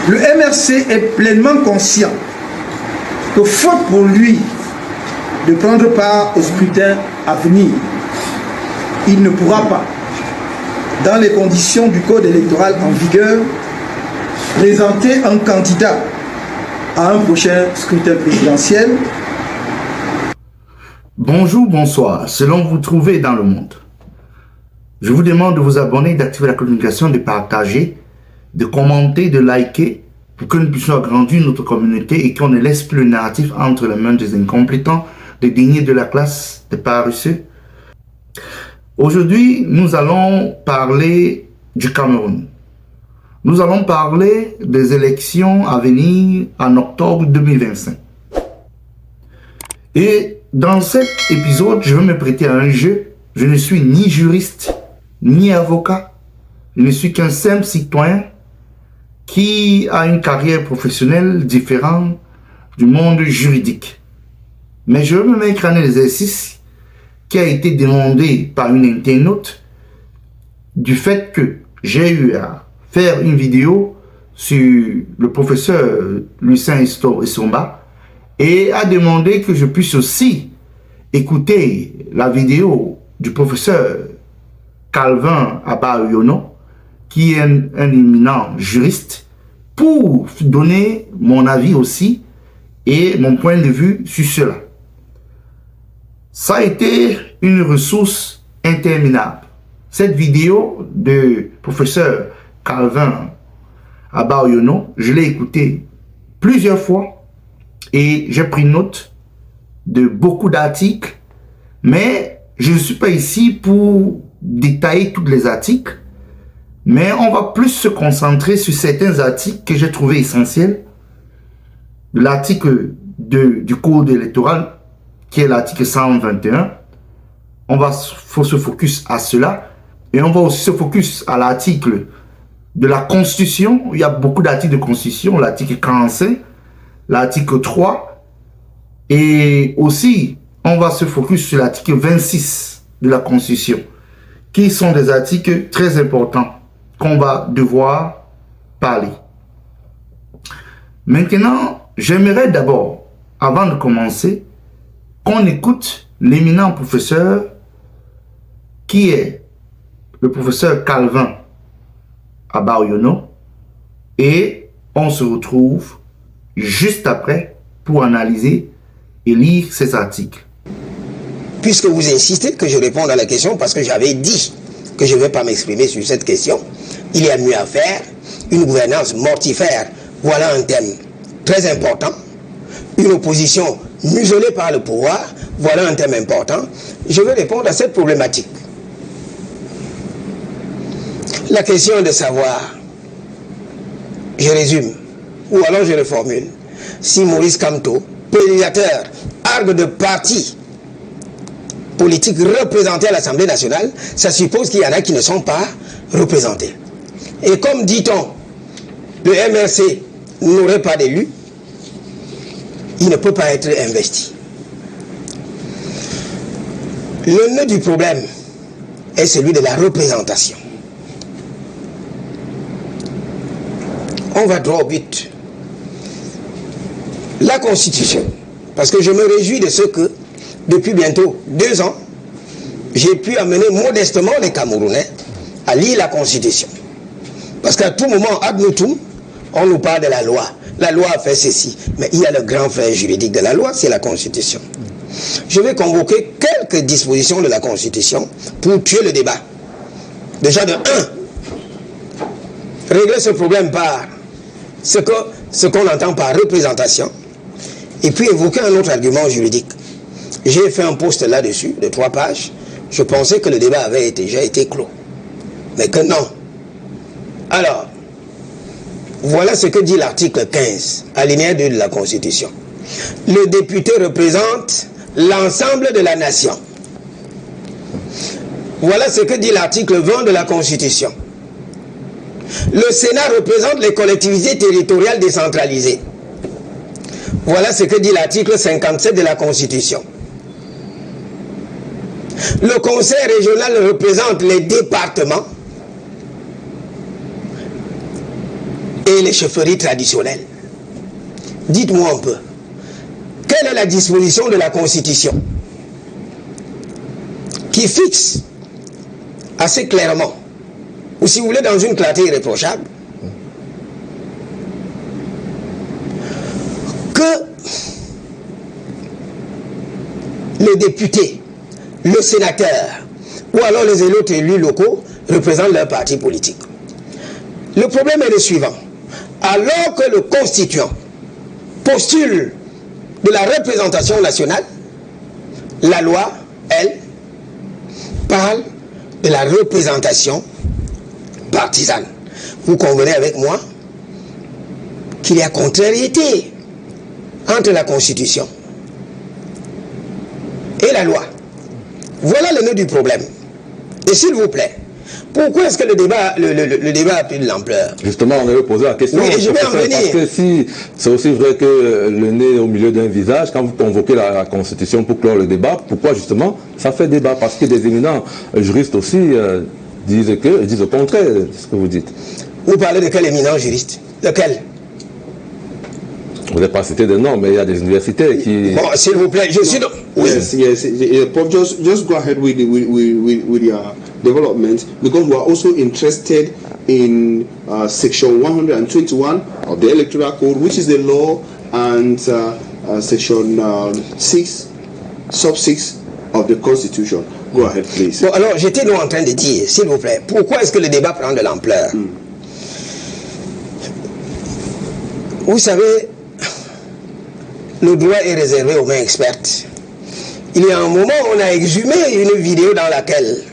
Le MRC est pleinement conscient que faute pour lui de prendre part au scrutin à venir, il ne pourra pas, dans les conditions du code électoral en vigueur, présenter un candidat à un prochain scrutin présidentiel. Bonjour, bonsoir, selon vous trouvez dans le monde. Je vous demande de vous abonner, d'activer la communication, de partager, de commenter, de liker pour que nous puissions agrandir notre communauté et qu'on ne laisse plus le narratif entre les mains des incompétents, des derniers de la classe, des paresseux. Aujourd'hui, nous allons parler du Cameroun. Nous allons parler des élections à venir en octobre 2025. Et dans cet épisode, je vais me prêter à un jeu. Je ne suis ni juriste, ni avocat. Je ne suis qu'un simple citoyen qui a une carrière professionnelle différente du monde juridique. Mais je vais me mettre à un exercice qui a été demandé par une internaute du fait que j'ai eu à faire une vidéo sur le professeur Lucien Essomba et a demandé que je puisse aussi écouter la vidéo du professeur Calvin Abayono, qui est un éminent juriste, pour donner mon avis aussi et mon point de vue sur cela. Ça a été une ressource interminable. Cette vidéo de professeur Calvin Abayono, je l'ai écoutée plusieurs fois et j'ai pris note de beaucoup d'articles, mais je ne suis pas ici pour détailler tous les articles, mais on va plus se concentrer sur certains articles que j'ai trouvé essentiels. L'article du code électoral, qui est l'article 121, faut se focus à cela, et on va aussi se focus à l'article de la Constitution. Il y a beaucoup d'articles de Constitution, l'article 45, l'article 3, et aussi on va se focus sur l'article 26 de la Constitution, qui sont des articles très importants qu'on va devoir parler. Maintenant, j'aimerais d'abord, avant de commencer, qu'on écoute l'éminent professeur qui est le professeur Calvin Abayono, et on se retrouve juste après pour analyser et lire ces articles. Puisque vous insistez que je réponde à la question, parce que j'avais dit que je ne vais pas m'exprimer sur cette question, il y a mieux à faire, une gouvernance mortifère, voilà un thème très important, une opposition muselée par le pouvoir, voilà un thème important. Je vais répondre à cette problématique. La question est de savoir, je résume, ou alors je le formule, si Maurice Kamto, pollinisateur, arbre de parti politique représenté à l'Assemblée nationale, ça suppose qu'il y en a qui ne sont pas représentés. Et comme dit-on, le MRC n'aurait pas d'élu, il ne peut pas être investi. Le nœud du problème est celui de la représentation. On va droit au but. La Constitution, parce que je me réjouis de ce que, depuis bientôt 2 ans, j'ai pu amener modestement les Camerounais à lire la Constitution. Parce qu'à tout moment, ad nutum, on nous parle de la loi. La loi a fait ceci. Mais il y a le grand frère juridique de la loi, c'est la Constitution. Je vais convoquer quelques dispositions de la Constitution pour tuer le débat. Déjà de 1, régler ce problème par ce qu'on entend par représentation, et puis évoquer un autre argument juridique. J'ai fait un post là-dessus, de 3 pages. Je pensais que le débat avait déjà été clos. Mais que non. Alors, voilà ce que dit l'article 15, alinéa 2 de la Constitution. Le député représente l'ensemble de la nation. Voilà ce que dit l'article 20 de la Constitution. Le Sénat représente les collectivités territoriales décentralisées. Voilà ce que dit l'article 57 de la Constitution. Le conseil régional représente les départements. et les chefferies traditionnelles. Dites-moi un peu, quelle est la disposition de la Constitution qui fixe assez clairement, ou si vous voulez dans une clarté irréprochable, que le député, le sénateur, ou alors les autres élus locaux représentent leur parti politique. Le problème est le suivant. Alors que le constituant postule de la représentation nationale, la loi, elle, parle de la représentation partisane. Vous convenez avec moi qu'il y a contrariété entre la Constitution et la loi. Voilà le nœud du problème. Et s'il vous plaît, pourquoi est-ce que le débat a pris de l'ampleur? Justement, on avait posé la question. Oui, je vais en venir. Parce que si c'est aussi vrai que le nez est au milieu d'un visage, quand vous convoquez la Constitution pour clore le débat, pourquoi justement ça fait débat? Parce que des éminents juristes aussi disent le contraire de ce que vous dites. Vous parlez de quel éminent juriste? Lequel? Vous n'avez pas cité de nom, mais il y a des universités qui... Bon, s'il vous plaît, je suis... Oui. Yes. Prof, just go ahead with your development, because we are also interested in section 121 of the Electoral Code, which is the law, and section 6, sub 6 of the Constitution. Go ahead, please. Bon, alors, j'étais donc en train de dire, s'il vous plaît, pourquoi est-ce que le débat prend de l'ampleur? Vous savez, le droit est réservé aux mains expertes. Il y a un moment, on a exhumé une vidéo dans laquelle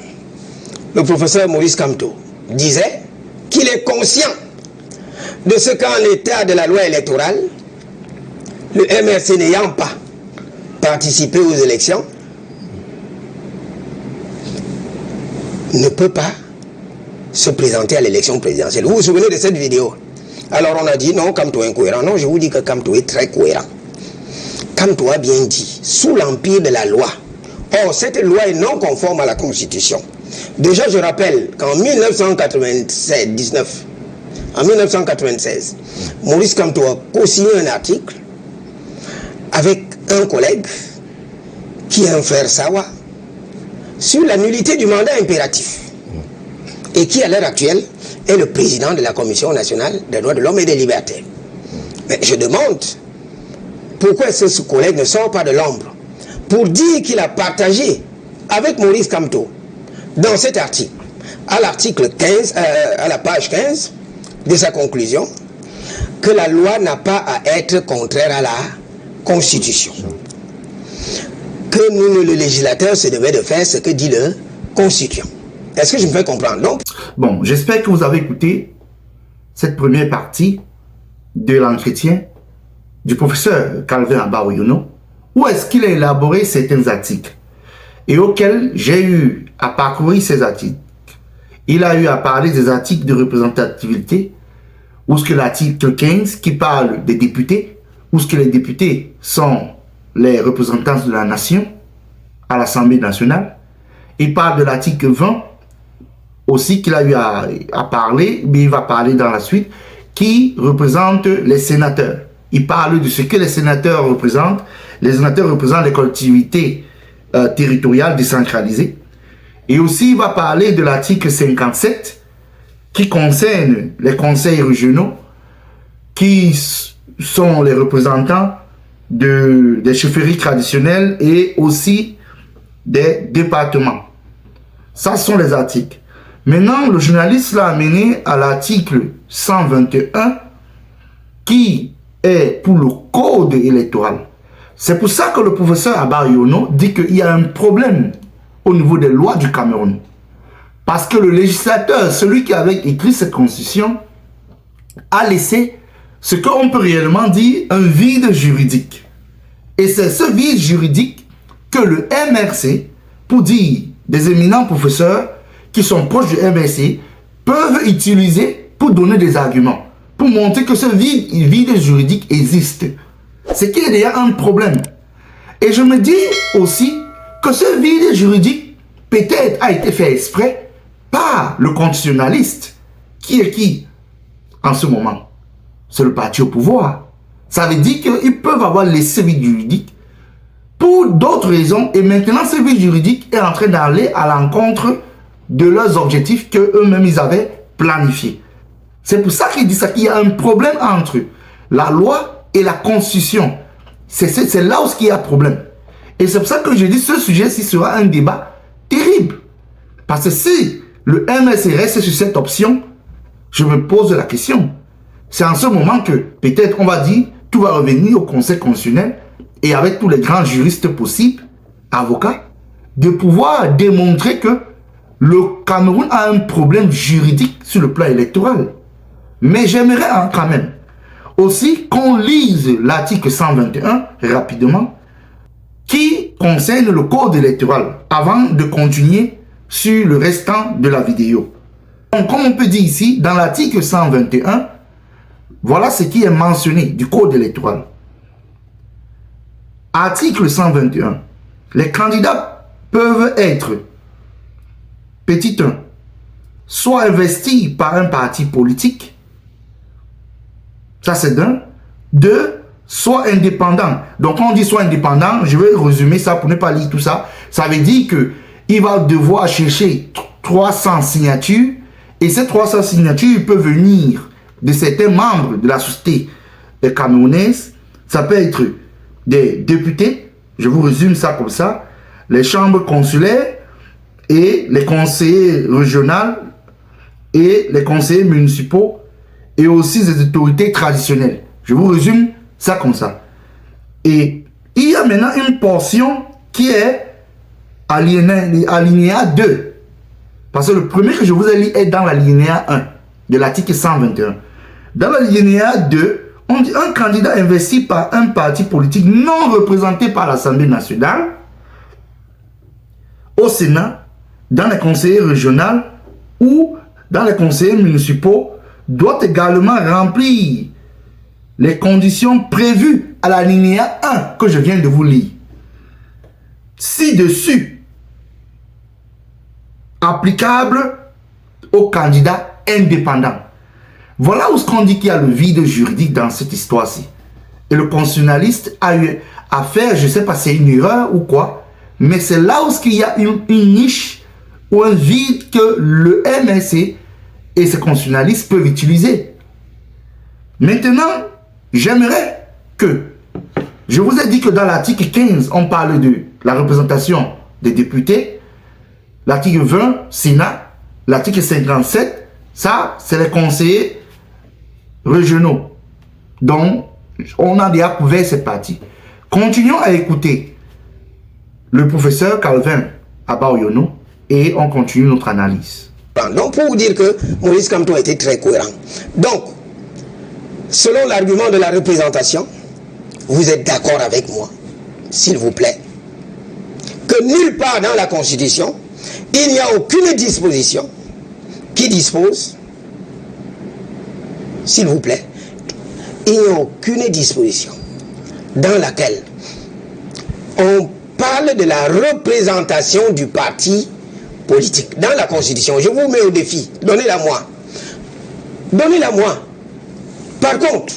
le professeur Maurice Kamto disait qu'il est conscient de ce qu'en l'état de la loi électorale, le MRC n'ayant pas participé aux élections, ne peut pas se présenter à l'élection présidentielle. Vous vous souvenez de cette vidéo? Alors on a dit non, Kamto est incohérent. Non, je vous dis que Kamto est très cohérent. Kamto a bien dit, sous l'empire de la loi. Or, cette loi est non conforme à la Constitution. Déjà, je rappelle qu'en 1996, Maurice Kamto a co-signé un article avec un collègue qui est un frère Sawa sur la nullité du mandat impératif et qui, à l'heure actuelle, est le président de la Commission nationale des droits de l'homme et des libertés. Mais je demande pourquoi est-ce que ce collègue ne sort pas de l'ombre pour dire qu'il a partagé avec Maurice Kamto dans cet article, à l'article 15, à la page 15 de sa conclusion, que la loi n'a pas à être contraire à la Constitution. Que nous, le législateur, se devait de faire ce que dit le constituant. Est-ce que je me fais comprendre? Donc, bon, j'espère que vous avez écouté cette première partie de l'entretien du professeur Calvin Abaoyono, où est-ce qu'il a élaboré certains articles et auxquels j'ai eu à parcourir ces articles. Il a eu à parler des articles de représentativité, où ce que l'article 15 qui parle des députés, où ce que les députés sont les représentants de la nation à l'Assemblée nationale. Il parle de l'article 20 aussi qu'il a eu à parler, mais il va parler dans la suite, qui représente les sénateurs. Il parle de ce que les sénateurs représentent. Les sénateurs représentent les collectivités territoriales décentralisées. Et aussi, il va parler de l'article 57 qui concerne les conseils régionaux qui sont les représentants des chefferies traditionnelles et aussi des départements. Ça sont les articles. Maintenant, le journaliste l'a amené à l'article 121 qui est pour le code électoral. C'est pour ça que le professeur Abaoyono dit qu'il y a un problème au niveau des lois du Cameroun. Parce que le législateur, celui qui avait écrit cette constitution, a laissé ce qu'on peut réellement dire un vide juridique. Et c'est ce vide juridique que le MRC, pour dire des éminents professeurs qui sont proches du MRC, peuvent utiliser pour donner des arguments, pour montrer que ce vide juridique existe. C'est qu'il y a déjà un problème. Et je me dis aussi que ce vide juridique peut-être a été fait exprès par le constitutionnaliste, qui est qui en ce moment? c'est le parti au pouvoir. Ça veut dire qu'ils peuvent avoir laissé vide juridique pour d'autres raisons et maintenant ce vide juridique est en train d'aller à l'encontre de leurs objectifs qu'eux-mêmes ils avaient planifiés. C'est pour ça qu'il dit ça, qu'il y a un problème entre la loi et la constitution. C'est là où il y a problème. Et c'est pour ça que je dis ce sujet-ci sera un débat terrible. Parce que si le MSC reste sur cette option, je me pose la question. C'est en ce moment que peut-être on va dire tout va revenir au Conseil constitutionnel et avec tous les grands juristes possibles, avocats, de pouvoir démontrer que le Cameroun a un problème juridique sur le plan électoral. Mais j'aimerais quand même aussi qu'on lise l'article 121 rapidement qui concerne le code électoral avant de continuer sur le restant de la vidéo. Donc, comme on peut dire ici, dans l'article 121, voilà ce qui est mentionné du code électoral. Article 121. Les candidats peuvent être, petit 1, soit investis par un parti politique, ça c'est d'un. 2, soit indépendant. Donc quand on dit soit indépendant, je vais résumer ça pour ne pas lire tout ça. Ça veut dire qu'il va devoir chercher 300 signatures et ces 300 signatures peuvent venir de certains membres de la société camerounaise. Ça peut être des députés, je vous résume ça comme ça, les chambres consulaires et les conseillers régionaux et les conseillers municipaux et aussi les autorités traditionnelles. Je vous résume ça comme ça. Et il y a maintenant une portion qui est alinéa 2. Parce que le premier que je vous ai lu est dans l'alinéa 1 de l'article 121. Dans l'alinéa 2, on dit un candidat investi par un parti politique non représenté par l'Assemblée nationale, au Sénat, dans les conseillers régionaux ou dans les conseillers municipaux doit également remplir les conditions prévues à l'alinéa 1 que je viens de vous lire. Ci-dessus, applicable aux candidats indépendants. Voilà où on dit qu'il y a le vide juridique dans cette histoire-ci. Et le constitutionnaliste a eu à faire, je ne sais pas si c'est une erreur ou quoi, mais c'est là où il y a une niche ou un vide que le MSC et ces constitutionnalistes peuvent utiliser. Maintenant, j'aimerais que, je vous ai dit que dans l'article 15, on parle de la représentation des députés, l'article 20, Sénat, l'article 57, ça, c'est les conseillers régionaux. Donc, on a déjà couvert cette partie. Continuons à écouter le professeur Calvin Abaoyono et on continue notre analyse. Donc, pour vous dire que Maurice Kamto a été très cohérent. Donc, selon l'argument de la représentation, vous êtes d'accord avec moi, s'il vous plaît, que nulle part dans la Constitution, il n'y a aucune disposition qui dispose, s'il vous plaît, il n'y a aucune disposition dans laquelle on parle de la représentation du parti politique dans la Constitution. Je vous mets au défi, donnez-la moi. Donnez-la moi. Par contre,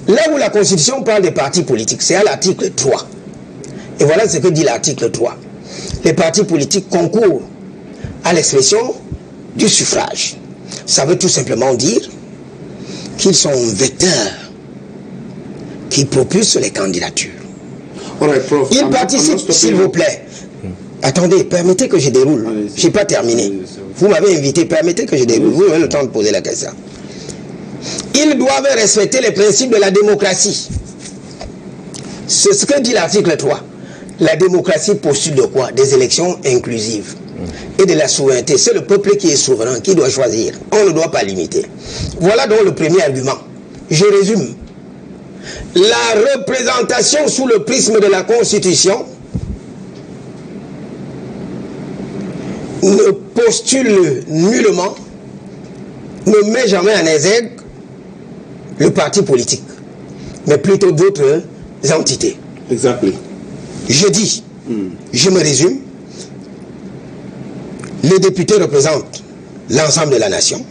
là où la Constitution parle des partis politiques, c'est à l'article 3. Et voilà ce que dit l'article 3. Les partis politiques concourent à l'expression du suffrage. Ça veut tout simplement dire qu'ils sont vecteurs qui propulsent les candidatures. Right, Prof, Ils participent, s'il vous plaît. Attendez, permettez que je déroule. Je n'ai pas terminé. Vous m'avez invité, permettez que je déroule. Vous avez le temps de poser la question. Ils doivent respecter les principes de la démocratie. C'est ce que dit l'article 3. La démocratie postule de quoi? Des élections inclusives et de la souveraineté. C'est le peuple qui est souverain, qui doit choisir. On ne doit pas limiter. Voilà donc le premier argument. Je résume. La représentation sous le prisme de la Constitution ne postule nullement, ne met jamais en exergue le parti politique, mais plutôt d'autres entités. Exactly. Je dis, je me résume, les députés représentent l'ensemble de la nation,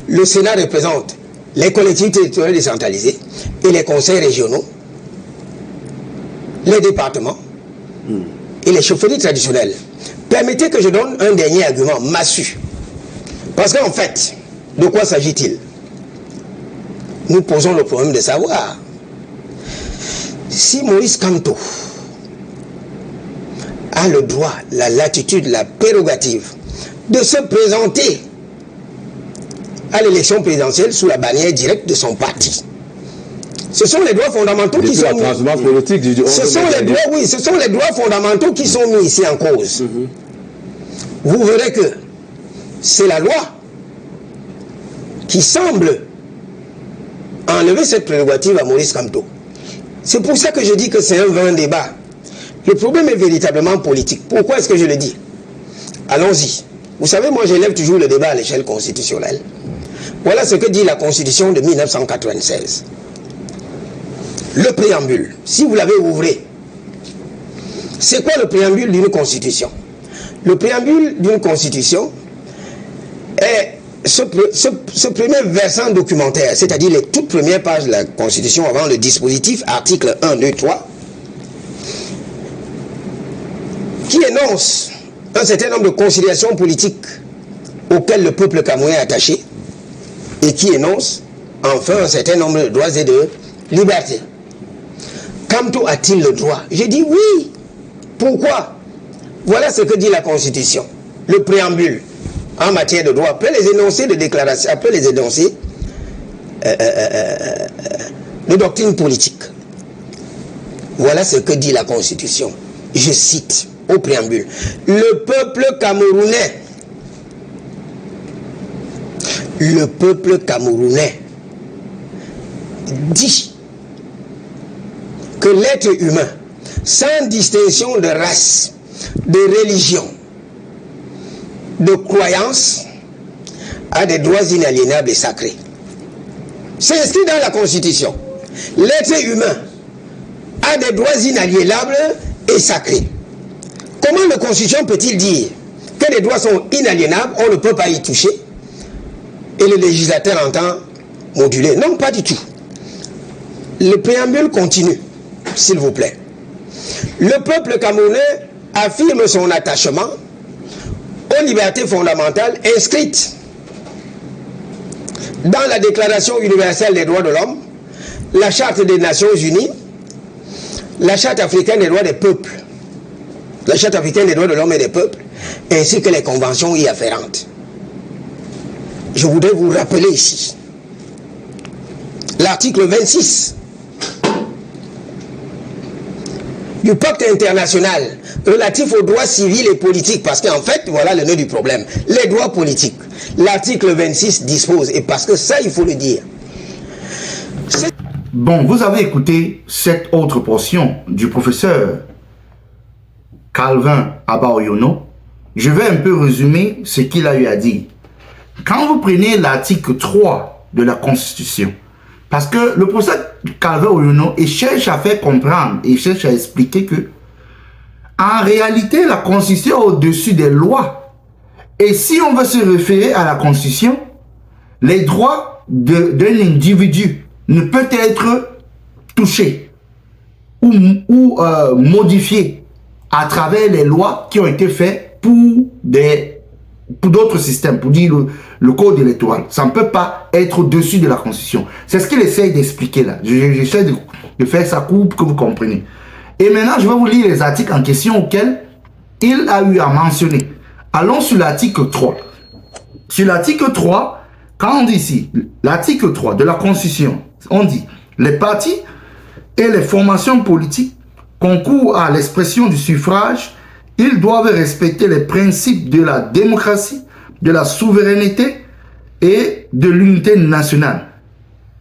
le Sénat représente les collectivités territoriales décentralisées et les conseils régionaux, les départements et les chefferies traditionnelles. Permettez que je donne un dernier argument massu. Parce qu'en fait, de quoi s'agit-il? Nous posons le problème de savoir si Maurice Kamto a le droit, la latitude, la prérogative de se présenter à l'élection présidentielle sous la bannière directe de son parti. Ce sont les droits fondamentaux qui sont mis. Politique du ce sont les droits, oui, ce sont les droits fondamentaux qui sont mis ici en cause. Vous verrez que c'est la loi qui semble enlever cette prérogative à Maurice Kamto. C'est pour ça que je dis que c'est un vain débat. Le problème est véritablement politique. Pourquoi est-ce que je le dis? Allons-y. Vous savez, moi j'élève toujours le débat à l'échelle constitutionnelle. Voilà ce que dit la Constitution de 1996. Le préambule, si vous l'avez ouvert, c'est quoi le préambule d'une constitution? Le préambule d'une constitution est ce premier versant documentaire, c'est-à-dire les toutes premières pages de la constitution avant le dispositif, article 1, 2, 3, qui énonce un certain nombre de considérations politiques auxquelles le peuple camerounais est attaché et qui énonce enfin un certain nombre de droits et de libertés. Kamto a-t-il le droit? J'ai dit oui. Pourquoi? Voilà ce que dit la Constitution. Le préambule en matière de droit, après les énoncés de déclaration, après les énoncés de doctrine politique. Voilà ce que dit la Constitution. Je cite au préambule. Le peuple camerounais dit que l'être humain, sans distinction de race, de religion, de croyance, a des droits inaliénables et sacrés. C'est inscrit dans la Constitution. L'être humain a des droits inaliénables et sacrés. Comment la Constitution peut-il dire que les droits sont inaliénables, on ne peut pas y toucher, et le législateur entend moduler? Non, pas du tout. Le préambule continue, s'il vous plaît. Le peuple camerounais affirme son attachement aux libertés fondamentales inscrites dans la Déclaration universelle des droits de l'homme, la Charte des Nations Unies, la Charte africaine des droits des peuples, la Charte africaine des droits de l'homme et des peuples, ainsi que les conventions y afférentes. Je voudrais vous rappeler ici l'article 26 du pacte international relatif aux droits civils et politiques, parce qu'en fait, voilà le nœud du problème, les droits politiques. L'article 26 dispose, et parce que ça, il faut le dire. Bon, vous avez écouté cette autre portion du professeur Calvin Abaoyono. Je vais un peu résumer ce qu'il a eu à dire. Quand vous prenez l'article 3 de la Constitution, parce que le professeur Calvin Abaoyono cherche à faire comprendre, et cherche à expliquer que en réalité, la Constitution est au-dessus des lois. Et si on veut se référer à la Constitution, les droits d'un individu ne peuvent être touchés ou modifiés à travers les lois qui ont été faites pour d'autres systèmes, pour dire le code électoral. Ça ne peut pas être au-dessus de la Constitution. C'est ce qu'il essaye d'expliquer là. J'essaie de faire ça court pour que vous compreniez. Et maintenant, je vais vous lire les articles en question auxquels il a eu à mentionner. Allons sur l'article 3. Sur l'article 3, quand on dit ici, l'article 3 de la Constitution, on dit « Les partis et les formations politiques concourent à l'expression du suffrage. Ils doivent respecter les principes de la démocratie, de la souveraineté et de l'unité nationale.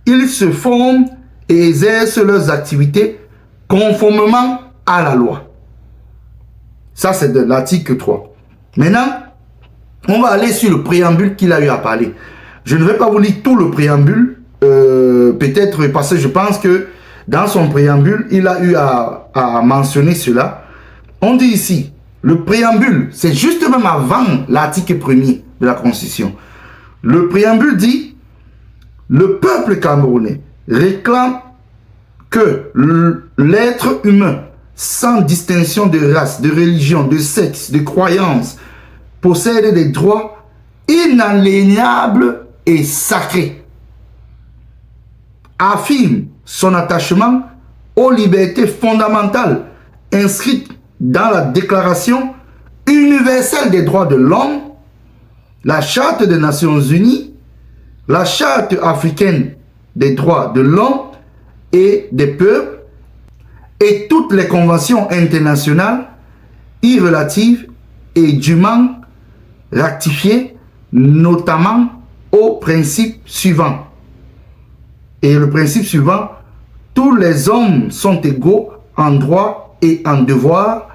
Ils se forment et exercent leurs activités conformément à la loi. » Ça, c'est de l'article 3. Maintenant, on va aller sur le préambule qu'il a eu à parler. Je ne vais pas vous lire tout le préambule, peut-être parce que je pense que dans son préambule, il a eu à mentionner cela. On dit ici, le préambule, c'est juste même avant l'article 1er de la Constitution. Le préambule dit, Le peuple camerounais réclame que l'être humain, sans distinction de race, de religion, de sexe, de croyance, possède des droits inaliénables et sacrés. Affirme son attachement aux libertés fondamentales inscrites dans la Déclaration universelle des droits de l'homme, la Charte des Nations Unies, la Charte africaine des droits de l'homme et des peuples et toutes les conventions internationales y relatives et dûment ratifiées, notamment au principe suivant. Et le principe suivant, tous les hommes sont égaux en droit et en devoir.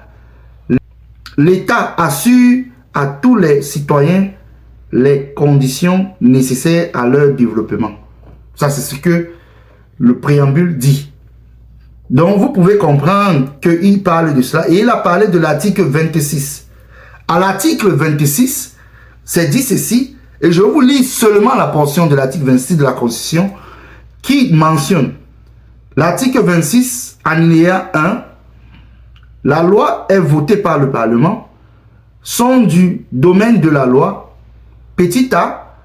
L'État assure à tous les citoyens les conditions nécessaires à leur développement. Ça, c'est ce que le préambule dit. Donc, vous pouvez comprendre qu'il parle de cela. Et il a parlé de l'article 26. À l'article 26, c'est dit ceci, et je vous lis seulement la portion de l'article 26 de la Constitution qui mentionne l'article 26, alinéa 1, la loi est votée par le Parlement, sont du domaine de la loi, petit a,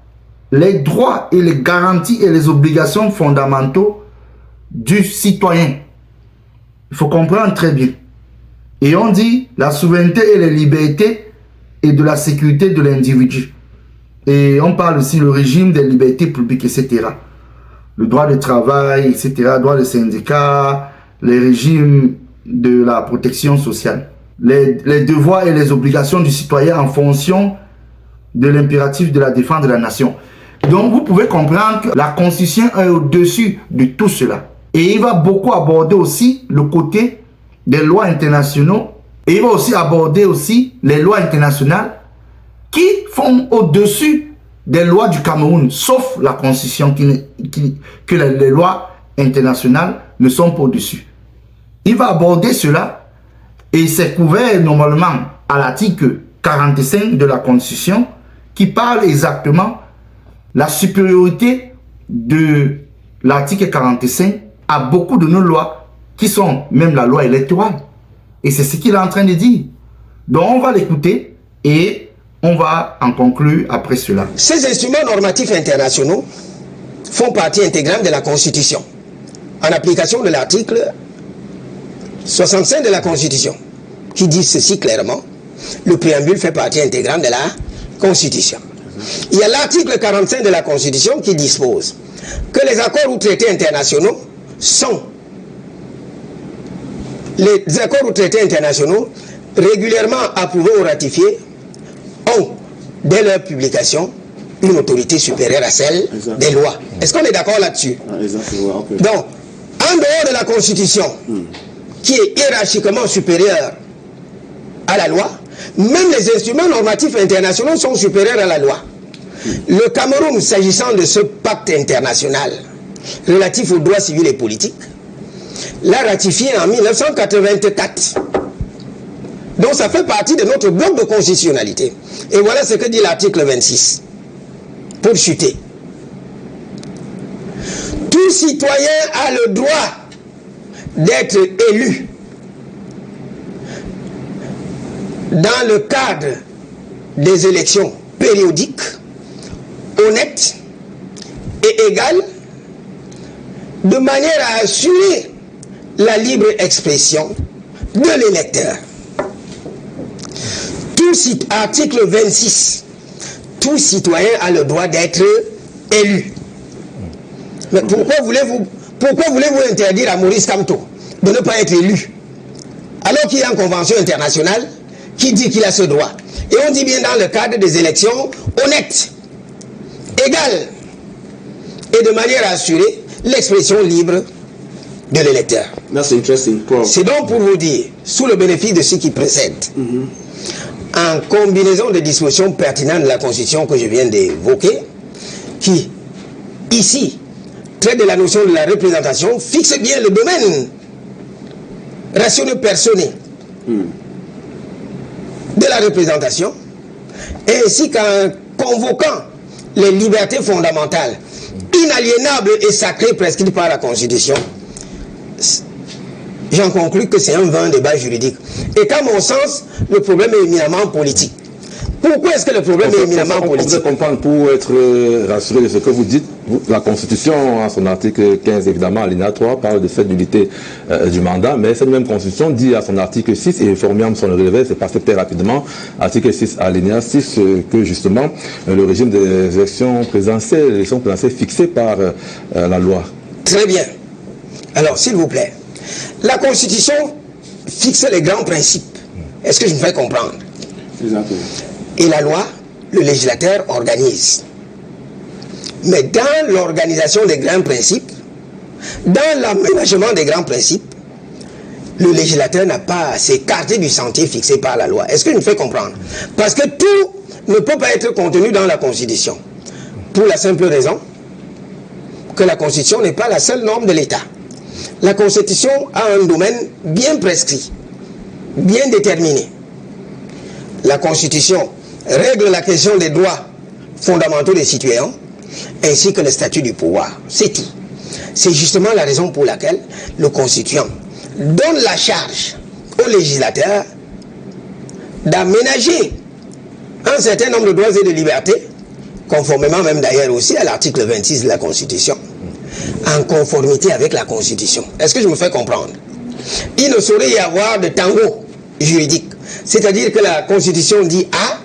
les droits et les garanties et les obligations fondamentaux du citoyen. Il faut comprendre très bien. Et on dit la souveraineté et les libertés et de la sécurité de l'individu. Et on parle aussi le régime des libertés publiques, etc. Le droit de travail, etc., droit de syndicat, les régimes de la protection sociale, les devoirs et les obligations du citoyen en fonction de l'impératif de la défense de la nation. Donc vous pouvez comprendre que la Constitution est au-dessus de tout cela. Et il va beaucoup aborder aussi le côté des lois internationaux. Et il va aussi aborder aussi les lois internationales qui font au-dessus des lois du Cameroun, sauf la Constitution, que les lois internationales ne sont pas au-dessus. Il va aborder cela et c'est couvert normalement à l'article 45 de la Constitution qui parle exactement la supériorité de l'article 45 à beaucoup de nos lois qui sont même la loi électorale. Et c'est ce qu'il est en train de dire. Donc on va l'écouter et on va en conclure après cela. Ces instruments normatifs internationaux font partie intégrante de la Constitution, en application de l'article 65 de la Constitution, qui dit ceci clairement, le préambule fait partie intégrante de la Constitution. Il y a l'article 45 de la Constitution qui dispose que les accords ou traités internationaux sont les accords ou traités internationaux régulièrement approuvés ou ratifiés ont, dès leur publication, une autorité supérieure à celle des lois. Est-ce qu'on est d'accord là-dessus? Donc, en dehors de la Constitution, qui est hiérarchiquement supérieure à la loi, même les instruments normatifs internationaux sont supérieurs à la loi. Le Cameroun, s'agissant de ce pacte international relatif aux droits civils et politiques, l'a ratifié en 1984. Donc ça fait partie de notre bloc de constitutionnalité. Et voilà ce que dit l'article 26. Pour chuter. Tout citoyen a le droit d'être élu dans le cadre des élections périodiques, honnêtes et égales, de manière à assurer la libre expression de l'électeur. Article 26, tout citoyen a le droit d'être élu. Mais pourquoi voulez-vous interdire à Maurice Kamto de ne pas être élu, alors qu'il y a une convention internationale qui dit qu'il a ce droit? Et on dit bien dans le cadre des élections honnêtes, égales, et de manière à assurer l'expression libre de l'électeur. C'est donc pour vous dire, sous le bénéfice de ce qui précède, en combinaison des dispositions pertinentes de la Constitution que je viens d'évoquer, qui, ici, traite de la notion de la représentation, fixe bien le domaine rationnel personné de la représentation, ainsi qu'en convoquant les libertés fondamentales, inaliénable et sacré prescrit par la Constitution, j'en conclus que c'est un vain débat juridique. Et qu'à mon sens, le problème est éminemment politique. Pourquoi est-ce que le problème est éminemment politique? On peut comprendre, pour être rassuré de ce que vous dites, la Constitution, en son article 15, évidemment, alinéa 3, parle de fait d'unité du mandat, mais cette même Constitution dit à son article 6, et Formiam s'en relevait, c'est passé très rapidement, article 6, alinéa 6, que justement, le régime des élections présidentielles fixé par la loi. Très bien. Alors, s'il vous plaît, la Constitution fixe les grands principes. Est-ce que je me fais comprendre? Exactement. Et la loi, le législateur organise. Mais dans l'organisation des grands principes, dans l'aménagement des grands principes, le législateur n'a pas à s'écarter du sentier fixé par la loi. Est-ce que je me fais comprendre? Parce que tout ne peut pas être contenu dans la Constitution. Pour la simple raison que la Constitution n'est pas la seule norme de l'État. La Constitution a un domaine bien prescrit, bien déterminé. La Constitution règle la question des droits fondamentaux des citoyens ainsi que le statut du pouvoir. C'est tout. C'est justement la raison pour laquelle le Constituant donne la charge au législateur d'aménager un certain nombre de droits et de libertés, conformément même d'ailleurs aussi à l'article 26 de la Constitution, en conformité avec la Constitution. Est-ce que je me fais comprendre? Il ne saurait y avoir de tango juridique. C'est-à-dire que la Constitution dit A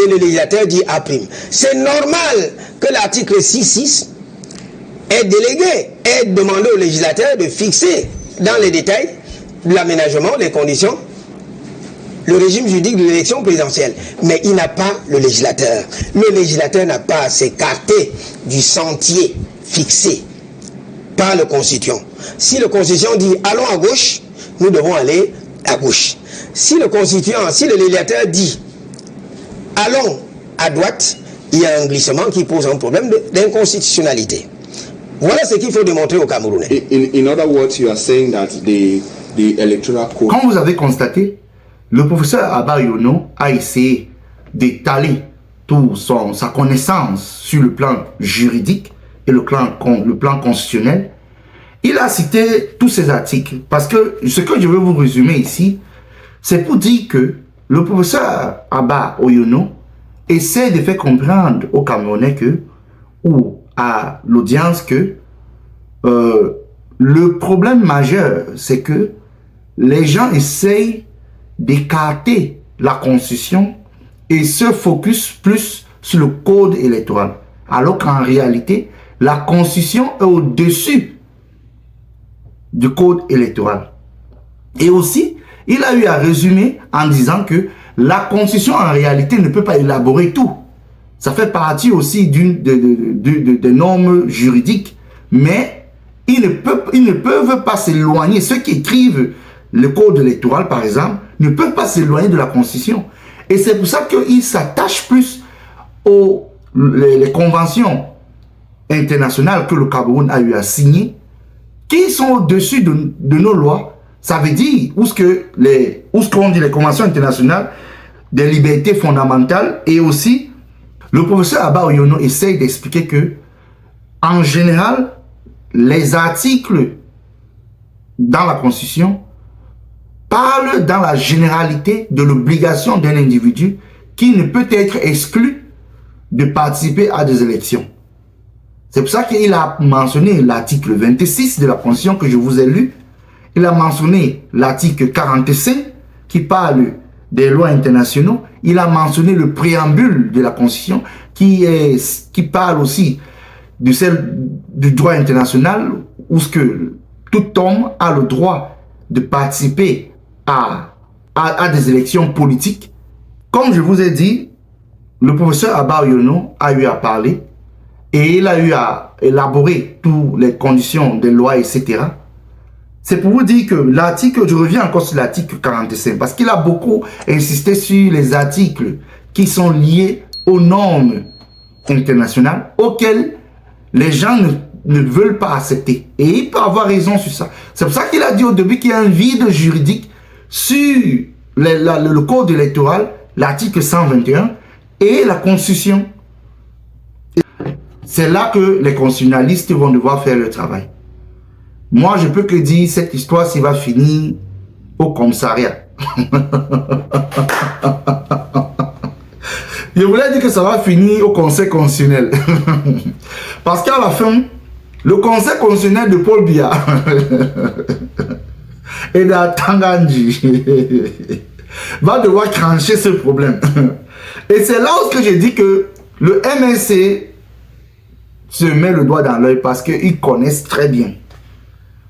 et le législateur dit A'. C'est normal que l'article 6.6 est délégué, est demandé au législateur de fixer dans les détails de l'aménagement, les conditions, le régime juridique de l'élection présidentielle. Mais il n'a pas le législateur. Le législateur n'a pas à s'écarter du sentier fixé par le constituant. Si le constituant dit allons à gauche, nous devons aller à gauche. Si le constituant, si le législateur dit allons à droite, il y a un glissement qui pose un problème d'inconstitutionnalité. Voilà ce qu'il faut démontrer aux Camerounais. In other words, you are saying that the electoral code... Comme vous avez constaté, le professeur Abba Yono a essayé d'étaler toute sa connaissance sur le plan juridique et le plan constitutionnel. Il a cité tous ces articles parce que ce que je veux vous résumer ici, c'est pour dire que le professeur Abba Yono essaie de faire comprendre aux Camerounais que, ou à l'audience que le problème majeur, c'est que les gens essayent d'écarter la Constitution et se focus plus sur le code électoral. Alors qu'en réalité, la Constitution est au-dessus du code électoral. Et aussi, il a eu à résumer en disant que la Constitution en réalité ne peut pas élaborer tout. Ça fait partie aussi des normes juridiques, mais ils ne peuvent pas s'éloigner. Ceux qui écrivent le code électoral, par exemple, ne peuvent pas s'éloigner de la Constitution. Et c'est pour ça qu'ils s'attachent plus les conventions internationales que le Cameroun a eu à signer, qui sont au-dessus de nos lois. Ça veut dire où ce qu'on dit les conventions internationales des libertés fondamentales. Et aussi, le professeur Abba Yono essaye d'expliquer que, en général, les articles dans la Constitution parlent dans la généralité de l'obligation d'un individu qui ne peut être exclu de participer à des élections. C'est pour ça qu'il a mentionné l'article 26 de la Constitution que je vous ai lu. Il a mentionné l'article 45 qui parle des lois internationaux. Il a mentionné le préambule de la Constitution qui parle aussi du droit international où ce que tout homme a le droit de participer à des élections politiques. Comme je vous ai dit, le professeur Abba Yono a eu à parler et il a eu à élaborer toutes les conditions des lois, etc. C'est pour vous dire que l'article, je reviens encore sur l'article 45, parce qu'il a beaucoup insisté sur les articles qui sont liés aux normes internationales auxquelles les gens ne veulent pas accepter. Et il peut avoir raison sur ça. C'est pour ça qu'il a dit au début qu'il y a un vide juridique sur le code électoral, l'article 121 et la Constitution. c'est là que les constitutionnalistes vont devoir faire le travail. Moi, je peux que dire, cette histoire, s'il va finir au commissariat. Je voulais dire que ça va finir au Conseil constitutionnel. Parce qu'à la fin, le Conseil constitutionnel de Paul Biya et d'Atangandji va devoir trancher ce problème. Et c'est là où je dis que le MLC se met le doigt dans l'œil parce qu'ils connaissent très bien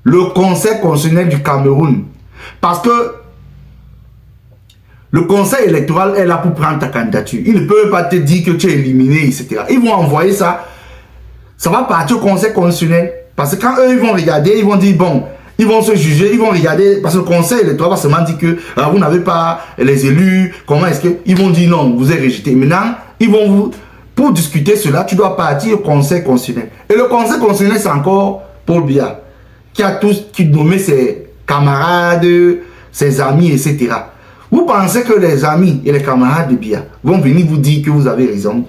le Conseil constitutionnel du Cameroun. Parce que le conseil électoral est là pour prendre ta candidature. Ils ne peuvent pas te dire que tu es éliminé, etc. Ils vont envoyer ça. Ça va partir au conseil constitutionnel. Parce que quand eux, ils vont regarder, ils vont dire, bon, ils vont se juger, ils vont regarder. Parce que le conseil électoral va seulement dire que vous n'avez pas les élus. Comment est-ce que... Ils vont dire non, vous êtes rejeté. Maintenant, ils vont vous... Pour discuter cela, tu dois partir au conseil constitutionnel. Et le conseil constitutionnel, c'est encore Paul Biya, qui a tous, qui nommé ses camarades, ses amis, etc. Vous pensez que les amis et les camarades de Biya vont venir vous dire que vous avez raison?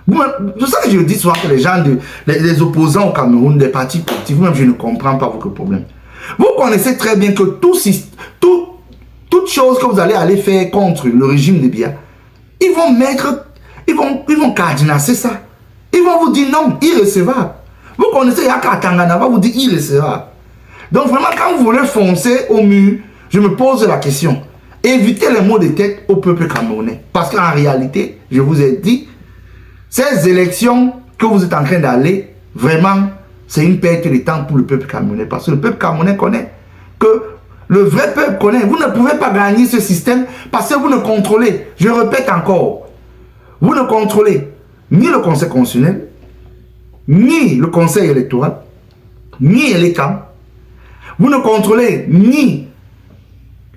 C'est ça que je dis souvent que les gens, les opposants au Cameroun, des partis politiques, vous-même, je ne comprends pas votre problème. Vous connaissez très bien que toute chose que vous allez aller faire contre le régime de Biya, ils vont mettre, ils vont cardinasser ça. Ils vont vous dire non, irrecevable. Vous connaissez Yaka Tangana va vous dire irrecevable. Donc vraiment, quand vous voulez foncer au mur, je me pose la question. Évitez les mots de tête au peuple camerounais. Parce qu'en réalité, je vous ai dit, ces élections que vous êtes en train d'aller, vraiment, c'est une perte de temps pour le peuple camerounais. Parce que le peuple camerounais connaît que le vrai peuple connaît. Vous ne pouvez pas gagner ce système parce que vous ne contrôlez, je répète encore, vous ne contrôlez ni le conseil constitutionnel, ni le conseil électoral, ni les camps. Vous ne contrôlez ni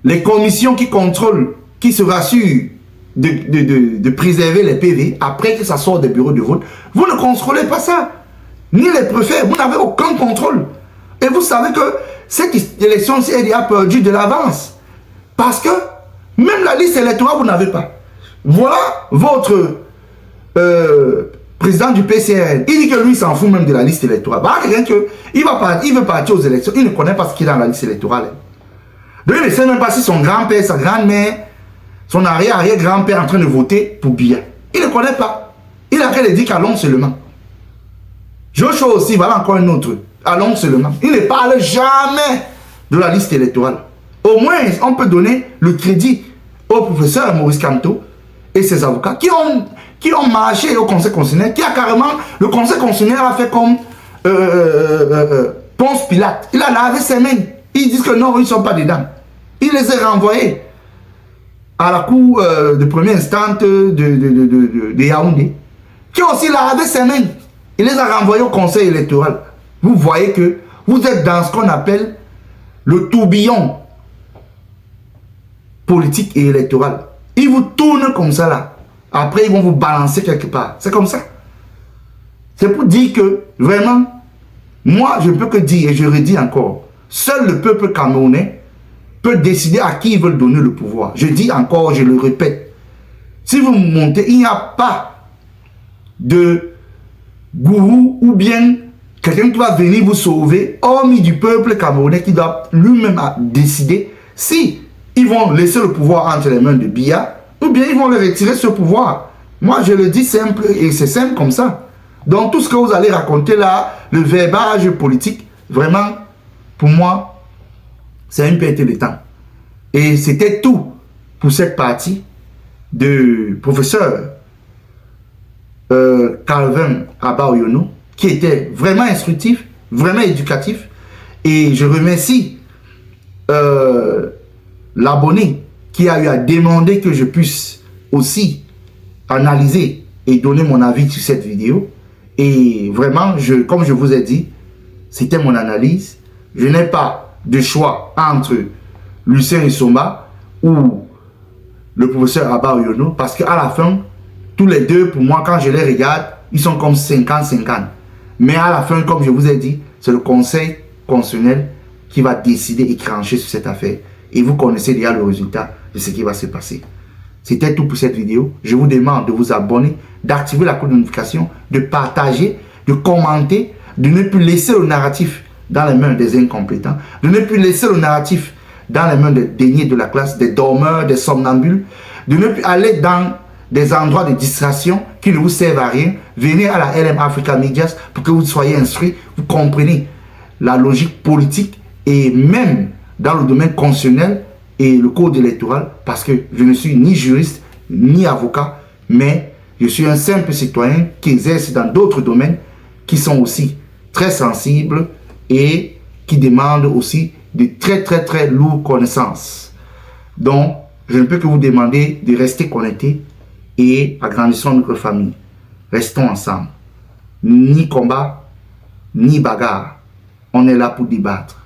les commissions qui contrôlent, qui se rassurent de préserver les PV après que ça sort des bureaux de vote. Vous ne contrôlez pas ça. Ni les préfets, vous n'avez aucun contrôle. Et vous savez que cette élection-ci est déjà perdue de l'avance. Parce que même la liste électorale, vous n'avez pas. Voilà votre président du PCRN. Il dit que lui, il s'en fout même de la liste électorale. Bah, rien que, il veut partir aux élections. Il ne connaît pas ce qu'il est dans la liste électorale. Donc, il ne sait même pas si son grand-père, sa grand-mère, son arrière-arrière-grand-père est en train de voter pour Biya. Il ne connaît pas. Il a qu'à le dire qu'allons seulement. Joshua aussi, voilà encore un autre. Allons seulement. Il ne parle jamais de la liste électorale. Au moins, on peut donner le crédit au professeur Maurice Kamto et ses avocats qui ont marché au conseil constitutionnel, qui a carrément, le conseil constitutionnel a fait comme Ponce Pilate. Il a lavé ses mains. Ils disent que non, ils ne sont pas dedans. Il les a renvoyés à la cour de première instance de Yaoundé, qui a aussi lavé ses mains. Il les a renvoyés au conseil électoral. Vous voyez que vous êtes dans ce qu'on appelle le tourbillon politique et électoral. Ils vous tournent comme ça là. Après, ils vont vous balancer quelque part. C'est comme ça. C'est pour dire que, vraiment, moi, je ne peux que dire, et je redis encore, seul le peuple camerounais peut décider à qui ils veulent donner le pouvoir. Je dis encore, je le répète. Si vous montez, il n'y a pas de gourou ou bien quelqu'un qui va venir vous sauver, hormis du peuple camerounais qui doit lui-même décider si ils vont laisser le pouvoir entre les mains de Biya ou bien ils vont le retirer ce pouvoir. Moi, je le dis simple et c'est simple comme ça. Donc, tout ce que vous allez raconter là, le verbage politique, vraiment, pour moi, c'est une perte de temps. Et c'était tout pour cette partie de professeur Calvin Abba-Oyono, qui était vraiment instructif, vraiment éducatif. Et je remercie l'abonné qui a eu à demander que je puisse aussi analyser et donner mon avis sur cette vidéo. Et vraiment, comme je vous ai dit, c'était mon analyse. Je n'ai pas de choix entre Lucien Nsomba ou le professeur Abba-Oyono, parce qu'à la fin, tous les deux, pour moi, quand je les regarde, ils sont comme 50-50. Mais à la fin, comme je vous ai dit, c'est le conseil constitutionnel qui va décider et trancher sur cette affaire. Et vous connaissez déjà le résultat de ce qui va se passer. C'était tout pour cette vidéo. Je vous demande de vous abonner, d'activer la cloche de notification, de partager, de commenter, de ne plus laisser le narratif dans les mains des incompétents, de ne plus laisser le narratif dans les mains des déniés de la classe, des dormeurs, des somnambules, de ne plus aller dans des endroits de distraction qui ne vous servent à rien. Venez à la LM Africa Medias pour que vous soyez instruits, vous comprenez la logique politique et même dans le domaine constitutionnel et le code électoral, parce que je ne suis ni juriste ni avocat, mais je suis un simple citoyen qui exerce dans d'autres domaines qui sont aussi très sensibles et qui demandent aussi de très lourdes connaissances. Donc, je ne peux que vous demander de rester connectés et agrandissons notre famille. Restons ensemble. Ni combat, ni bagarre. On est là pour débattre.